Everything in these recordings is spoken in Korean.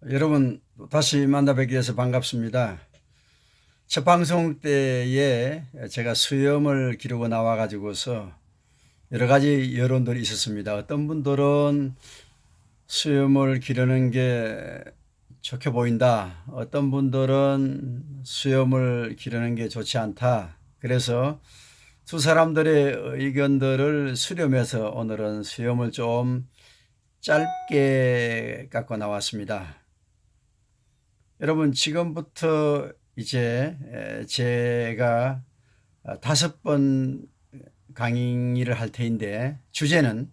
여러분 다시 만나 뵙게 돼서 반갑습니다. 첫 방송 때에 제가 수염을 기르고 나와 가지고서 여러 가지 여론들이 있었습니다. 어떤 분들은 수염을 기르는 게 좋게 보인다. 어떤 분들은 수염을 기르는 게 좋지 않다. 그래서 두 사람들의 의견들을 수렴해서 오늘은 수염을 좀 짧게 깎고 나왔습니다. 여러분 지금부터 이제 제가 5번 강의를 할 터인데 주제는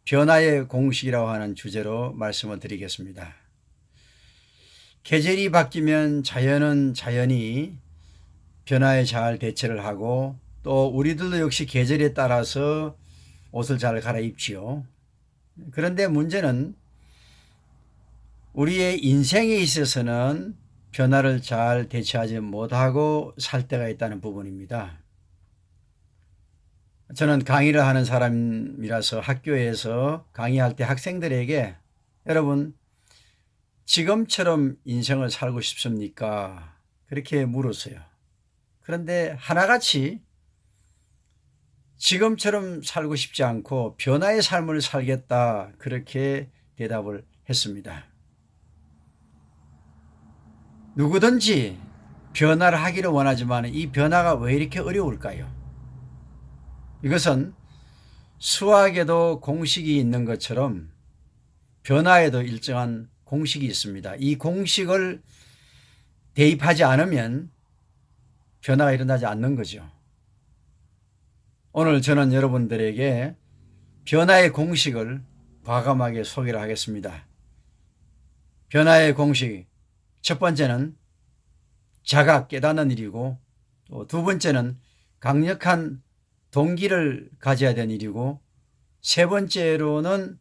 변화의 공식이라고 하는 주제로 말씀을 드리겠습니다. 계절이 바뀌면 자연은 자연히 변화에 잘 대처를 하고 또 우리들도 역시 계절에 따라서 옷을 잘 갈아입지요. 그런데 문제는 우리의 인생에 있어서는 변화를 잘 대처하지 못하고 살 때가 있다는 부분입니다. 저는 강의를 하는 사람이라서 학교에서 강의할 때 학생들에게 여러분 지금처럼 인생을 살고 싶습니까? 그렇게 물었어요. 그런데 하나같이 지금처럼 살고 싶지 않고 변화의 삶을 살겠다 그렇게 대답을 했습니다. 누구든지 변화를 하기를 원하지만 이 변화가 왜 이렇게 어려울까요? 이것은 수학에도 공식이 있는 것처럼 변화에도 일정한 공식이 있습니다. 이 공식을 대입하지 않으면 변화가 일어나지 않는 거죠. 오늘 저는 여러분들에게 변화의 공식을 과감하게 소개를 하겠습니다. 변화의 공식, 첫 번째는 자각 깨닫는 일이고 또 두 번째는 강력한 동기를 가져야 되는 일이고 세 번째로는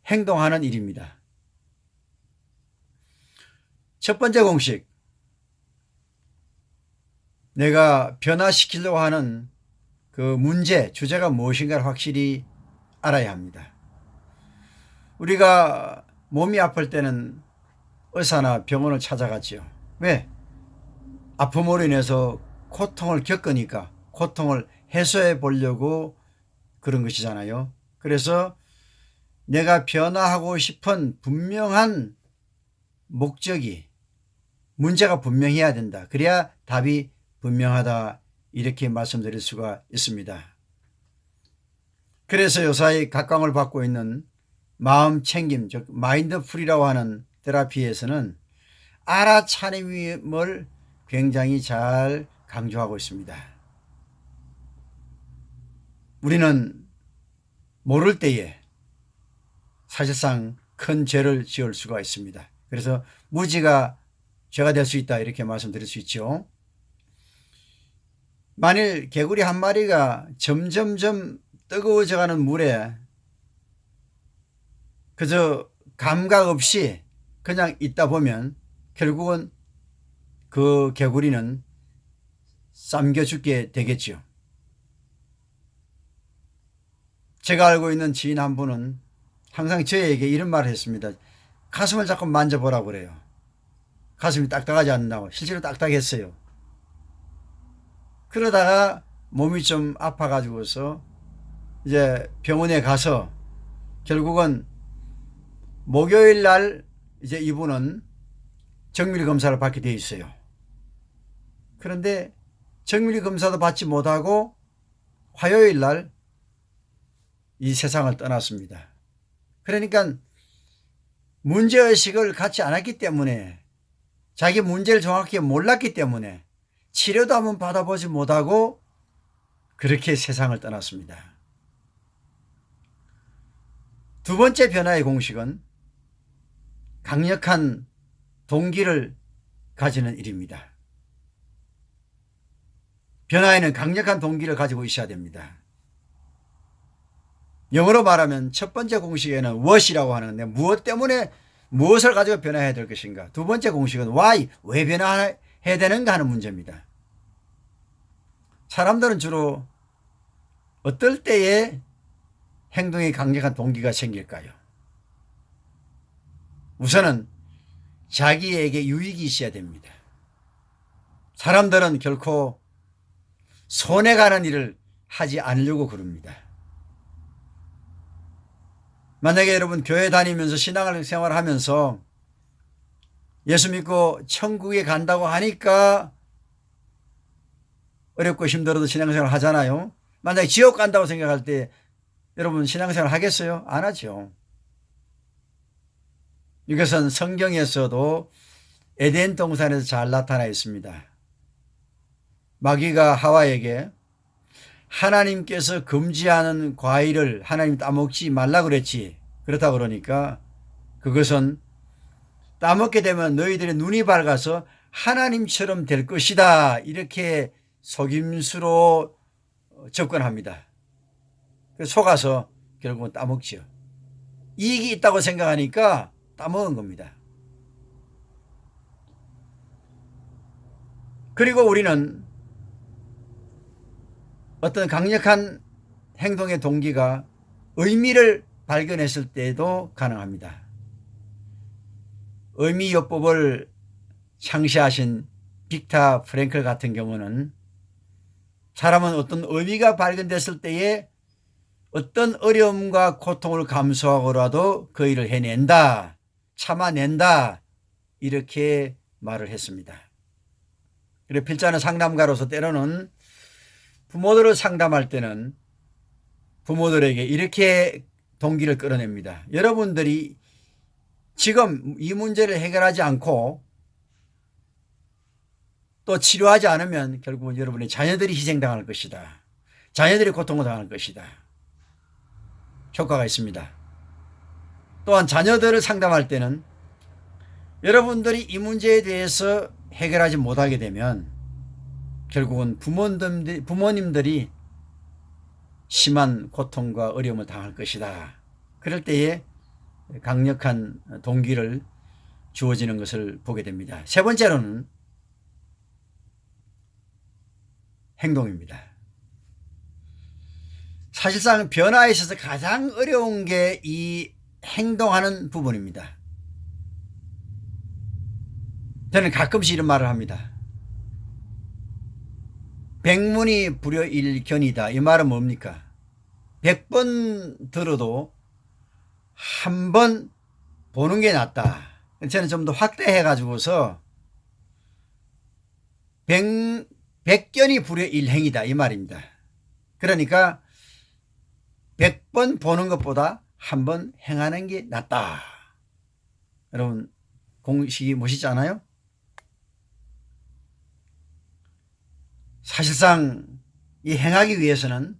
행동하는 일입니다. 첫 번째 공식, 내가 변화시키려고 하는 그 문제, 주제가 무엇인가를 확실히 알아야 합니다. 우리가 몸이 아플 때는 의사나 병원을 찾아갔지요. 왜? 아픔으로 인해서 고통을 겪으니까 고통을 해소해 보려고 그런 것이잖아요. 그래서 내가 변화하고 싶은 분명한 목적이 문제가 분명해야 된다. 그래야 답이 분명하다. 이렇게 말씀드릴 수가 있습니다. 그래서 요사이 각광을 받고 있는 마음 챙김, 즉 마인드풀이라고 하는 테라피에서는 알아차림을 굉장히 잘 강조하고 있습니다. 우리는 모를 때에 사실상 큰 죄를 지을 수가 있습니다. 그래서 무지가 죄가 될 수 있다 이렇게 말씀드릴 수 있죠. 만일 개구리 한 마리가 점점점 뜨거워져가는 물에 그저 감각 없이 그냥 있다 보면 결국은 그 개구리는 삶겨 죽게 되겠죠. 제가 알고 있는 지인 한 분은 항상 저에게 이런 말을 했습니다. 가슴을 자꾸 만져보라고 그래요. 가슴이 딱딱하지 않는다고. 실제로 딱딱했어요. 그러다가 몸이 좀 아파가지고서 이제 병원에 가서 결국은 목요일 날 이제 이분은 정밀 검사를 받게 돼 있어요. 그런데 정밀 검사도 받지 못하고 화요일 날 이 세상을 떠났습니다. 그러니까 문제의식을 갖지 않았기 때문에 자기 문제를 정확히 몰랐기 때문에 치료도 한번 받아보지 못하고 그렇게 세상을 떠났습니다. 두 번째 변화의 공식은 강력한 동기를 가지는 일입니다. 변화에는 강력한 동기를 가지고 있어야 됩니다. 영어로 말하면 첫 번째 공식에는 what이라고 하는데 무엇 때문에 무엇을 가지고 변화해야 될 것인가. 두 번째 공식은 why, 왜 변화해야 되는가 하는 문제입니다. 사람들은 주로 어떨 때에 행동에 강력한 동기가 생길까요? 우선은 자기에게 유익이 있어야 됩니다. 사람들은 결코 손해가는 일을 하지 않으려고 그럽니다. 만약에 여러분 교회 다니면서 신앙생활을 하면서 예수 믿고 천국에 간다고 하니까 어렵고 힘들어도 신앙생활 하잖아요. 만약에 지옥 간다고 생각할 때 여러분 신앙생활 하겠어요? 안 하죠. 이것은 성경에서도 에덴 동산에서 잘 나타나 있습니다. 마귀가 하와에게 하나님께서 금지하는 과일을 하나님 따먹지 말라 그랬지. 그렇다 그러니까 그것은 따먹게 되면 너희들의 눈이 밝아서 하나님처럼 될 것이다. 이렇게 속임수로 접근합니다. 그래서 속아서 결국은 따먹지요. 이익이 있다고 생각하니까 따먹은 겁니다. 그리고 우리는 어떤 강력한 행동의 동기가 의미를 발견했을 때도 가능합니다. 의미요법을 창시하신 빅터 프랭클 같은 경우는 사람은 어떤 의미가 발견됐을 때에 어떤 어려움과 고통을 감수하고라도 그 일을 해낸다, 참아낸다, 이렇게 말을 했습니다. 그리고 필자는 상담가로서 때로는 부모들을 상담할 때는 부모들에게 이렇게 동기를 끌어냅니다. 여러분들이 지금 이 문제를 해결하지 않고 또 치료하지 않으면 결국은 여러분의 자녀들이 희생당할 것이다. 자녀들이 고통을 당할 것이다. 효과가 있습니다. 또한 자녀들을 상담할 때는 여러분들이 이 문제에 대해서 해결하지 못하게 되면 결국은 부모님들이 심한 고통과 어려움을 당할 것이다. 그럴 때에 강력한 동기를 주어지는 것을 보게 됩니다. 세 번째로는 행동입니다. 사실상 변화에 있어서 가장 어려운 게 이 행동하는 부분입니다. 저는 가끔씩 이런 말을 합니다. 백문이 불여일견이다. 이 말은 뭡니까? 100번 들어도 한 번 보는 게 낫다. 저는 좀 더 확대해 가지고서 백견이 불여일행이다. 이 말입니다. 그러니까 100번 보는 것보다 한 번 행하는 게 낫다. 여러분 공식이 멋있지 않아요? 사실상 이 행하기 위해서는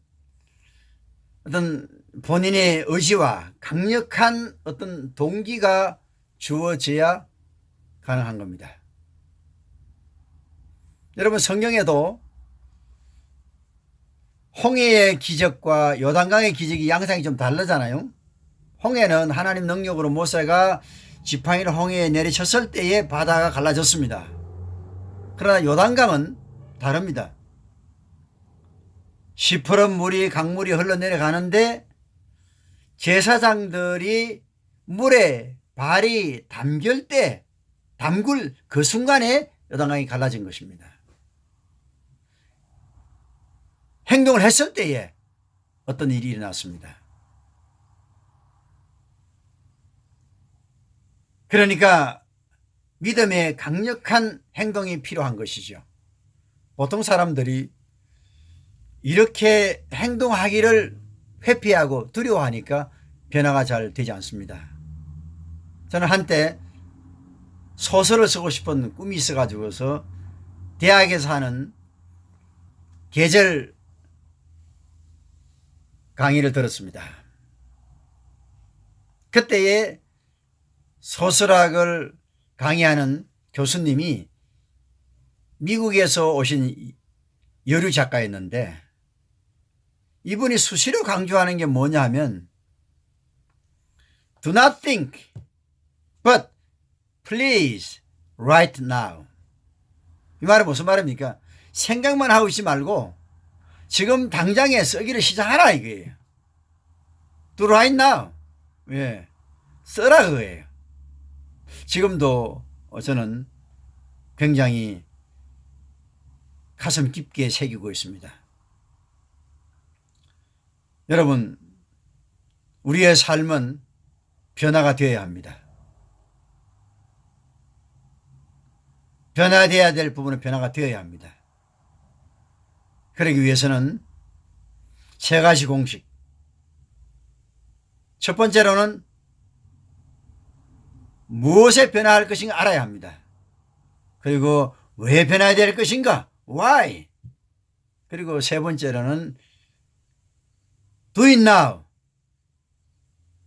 어떤 본인의 의지와 강력한 어떤 동기가 주어져야 가능한 겁니다. 여러분 성경에도 홍해의 기적과 요단강의 기적이 양상이 좀 다르잖아요. 홍해는 하나님 능력으로 모세가 지팡이를 홍해에 내리쳤을 때에 바다가 갈라졌습니다. 그러나 요단강은 다릅니다. 시퍼런 물이 강물이 흘러내려가는데 제사장들이 물에 발이 담글 그 순간에 요단강이 갈라진 것입니다. 행동을 했을 때에 어떤 일이 일어났습니다. 그러니까 믿음의 강력한 행동이 필요한 것이죠. 보통 사람들이 이렇게 행동하기를 회피하고 두려워하니까 변화가 잘 되지 않습니다. 저는 한때 소설을 쓰고 싶은 꿈이 있어가지고서 대학에서 하는 계절 강의를 들었습니다. 그때에 소설학을 강의하는 교수님이 미국에서 오신 여류 작가였는데 이분이 수시로 강조하는 게 뭐냐 하면 Do not think, but please right now. 이 말은 무슨 말입니까? 생각만 하고 있지 말고 지금 당장에 쓰기를 시작하라 이거예요. Do right now. 예, 써라 그거예요. 지금도 저는 굉장히 가슴 깊게 새기고 있습니다. 여러분, 우리의 삶은 변화가 되어야 합니다. 변화되어야 될 부분은 변화가 되어야 합니다. 그러기 위해서는 세 가지 공식. 첫 번째로는 무엇에 변화할 것인가 알아야 합니다. 그리고 왜 변화해야 될 것인가? Why? 그리고 세 번째로는 Do it now.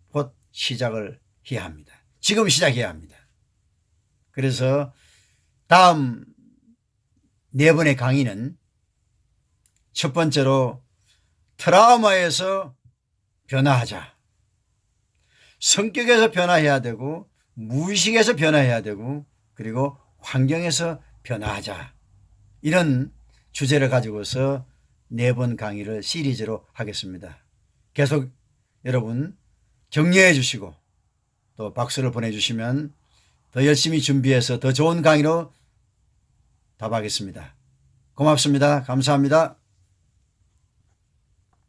곧 시작을 해야 합니다. 지금 시작해야 합니다. 그래서 다음 4번의 강의는 첫 번째로 트라우마에서 변화하자. 성격에서 변화해야 되고 무의식에서 변화해야 되고 그리고 환경에서 변화하자. 이런 주제를 가지고서 4번 강의를 시리즈로 하겠습니다. 계속 여러분 격려해 주시고 또 박수를 보내주시면 더 열심히 준비해서 더 좋은 강의로 답하겠습니다. 고맙습니다. 감사합니다.